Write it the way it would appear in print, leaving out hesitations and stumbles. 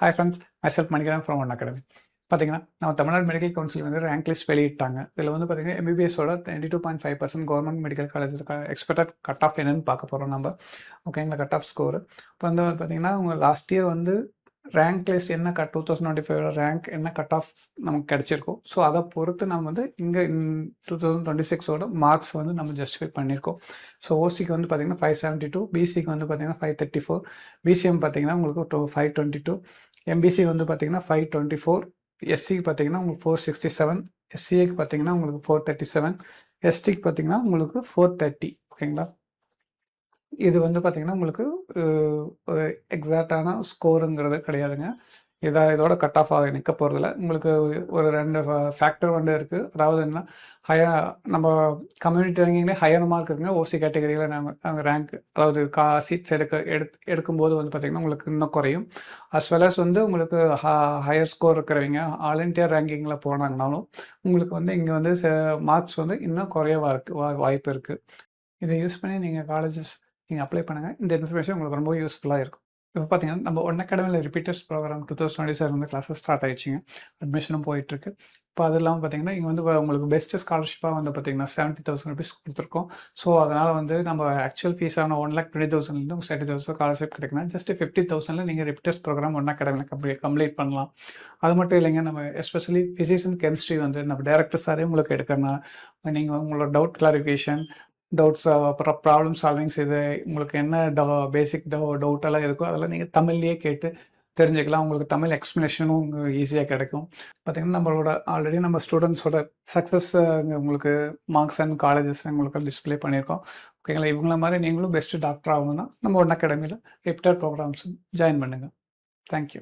Hi friends, myself Manikaran from one academy. பார்த்தீங்கன்னா, நம்ம Tamil Nadu medical council வந்து ரேங்க் லிஸ்ட் வெளியிட்டாங்க. இதில் வந்து பார்த்தீங்கன்னா, எம்பிபிஎஸோட 22.5% government medical college expected cut off என்னன்னு பார்க்க போகிறோம் நம்ம. ஓகேங்களா, கட் ஆஃப் ஸ்கோர். இப்போ வந்து பார்த்தீங்கன்னா, உங்கள் லாஸ்ட் இயர் வந்து ரேங்க் லிஸ்ட் என்ன 2025 ரேங்க் என்ன கட் ஆஃப் நமக்கு கிடச்சிருக்கோம். ஸோ அதை பொறுத்து நம்ம வந்து இங்கே 2026ஓட மார்க்ஸ் வந்து நம்ம ஜஸ்டிஃபை பண்ணியிருக்கோம். ஸோ ஓசிக்கு வந்து பார்த்தீங்கன்னா 572, பிசிக்கு வந்து பார்த்தீங்கன்னா 534, பிசிஎம் பார்த்தீங்கன்னா உங்களுக்கு 522, எம்பிசி வந்து பார்த்தீங்கன்னா 524, எஸ்சிக்கு பார்த்தீங்கன்னா உங்களுக்கு 467, எஸ்சிஏக்கு பார்த்தீங்கன்னா உங்களுக்கு 437, எஸ்டிக்கு பார்த்தீங்கன்னா உங்களுக்கு 430. ஓகேங்களா, இது வந்து பார்த்தீங்கன்னா உங்களுக்கு ஒரு எக்ஸாக்டான ஸ்கோருங்கிறது கிடையாதுங்க. இதோட கட் ஆஃப் ஆக நிற்க போகிறதில்ல. உங்களுக்கு ஒரு 2 ஃபேக்டர் வந்து இருக்குது. அதாவது என்ன, நம்ம கம்யூனிட்டி ரேங்கிங்லேயே ஹையர் மார்க் இருக்குங்க. ஓசி கேட்டகரியில் நாங்கள் ரேங்க், அதாவது சீட்ஸ் எடுக்கும்போது வந்து பார்த்திங்கன்னா உங்களுக்கு இன்னும் குறையும். அஸ் வெல் அஸ் வந்து உங்களுக்கு ஹையர் ஸ்கோர் இருக்கிறவங்க ஆல் இண்டியா ரேங்கிங்கில் போனாங்கனாலும் உங்களுக்கு வந்து இங்கே வந்து மார்க்ஸ் வந்து இன்னும் குறையவா வாய்ப்பு இருக்குது. இதை யூஸ் பண்ணி நீங்கள் காலேஜஸ் நீங்கள் அப்ளை பண்ணுங்கள். இந்த இன்ஃபர்மேஷன் உங்களுக்கு ரொம்ப யூஸ்ஃபுல்லாக இருக்கும். இப்போ பார்த்தீங்கன்னா, நம்ம ஒன் அகாடமியில் ரிப்பீட்டர்ஸ் ப்ரோக்ராம் 2027 வந்து கிளாஸஸ் ஸ்டார்ட் ஆயிடுச்சுங்க. அட்மிஷனும் போயிட்டுருக்கு. இப்போ அது இல்லாமல் பார்த்தீங்கன்னா, இங்கே வந்து உங்களுக்கு பெஸ்ட்டு ஸ்காலர்ஷிப்பாக வந்து பார்த்தீங்கன்னா 70,000 ருபீஸ் கொடுத்துருக்கோம். ஸோ அதனால் வந்து நம்ம ஆக்சுவல் ஃபீஸான 1,20,000லேருந்து 70,000 ஸ்காலர்ஷிப் கிடைக்குன்னா ஜஸ்ட் 50,000ல் நீங்கள் ரிப்பீட்டர்ஸ் ப்ரோக்ராம் ஒன் அகாடமியில் கம்ப்ளீட் பண்ணலாம். அது மட்டும் இல்லைங்க, நம்ம எஸ்பெஷலி ஃபிசிக்ஸ் அண்ட் கெமிஸ்ட்ரி வந்து நம்ம டேரக்டர் சாரே உங்களுக்கு எடுக்கிறனா நீங்கள் உங்களோட டவுட் கிளாரிஃபிகேஷன், டவுட்ஸ், அப்புறம் ப்ராப்ளம் சால்விங்ஸ், இது உங்களுக்கு என்ன பேசிக் டவுட்டெல்லாம் இருக்கோ அதெல்லாம் நீங்கள் தமிழ்லேயே கேட்டு தெரிஞ்சுக்கலாம். உங்களுக்கு தமிழ் எக்ஸ்ப்ளனேஷனும் ஈஸியாக கிடைக்கும். பார்த்திங்கன்னா, நம்மளோட ஆல்ரெடி நம்ம ஸ்டூடெண்ட்ஸோட சக்ஸஸ் உங்களுக்கு மார்க்ஸ் அண்ட் காலேஜஸ் உங்களுக்கு டிஸ்பிளே பண்ணியிருக்கோம். ஓகேங்களா, இவங்கள மாதிரி நீங்களும் பெஸ்ட்டு டாக்டர் ஆகணும்னா நம்ம ஒன் அகாடமியில் ரிப்பீட்டர் ப்ரோக்ராம்ஸ் ஜாயின் பண்ணுங்கள். தேங்க்யூ.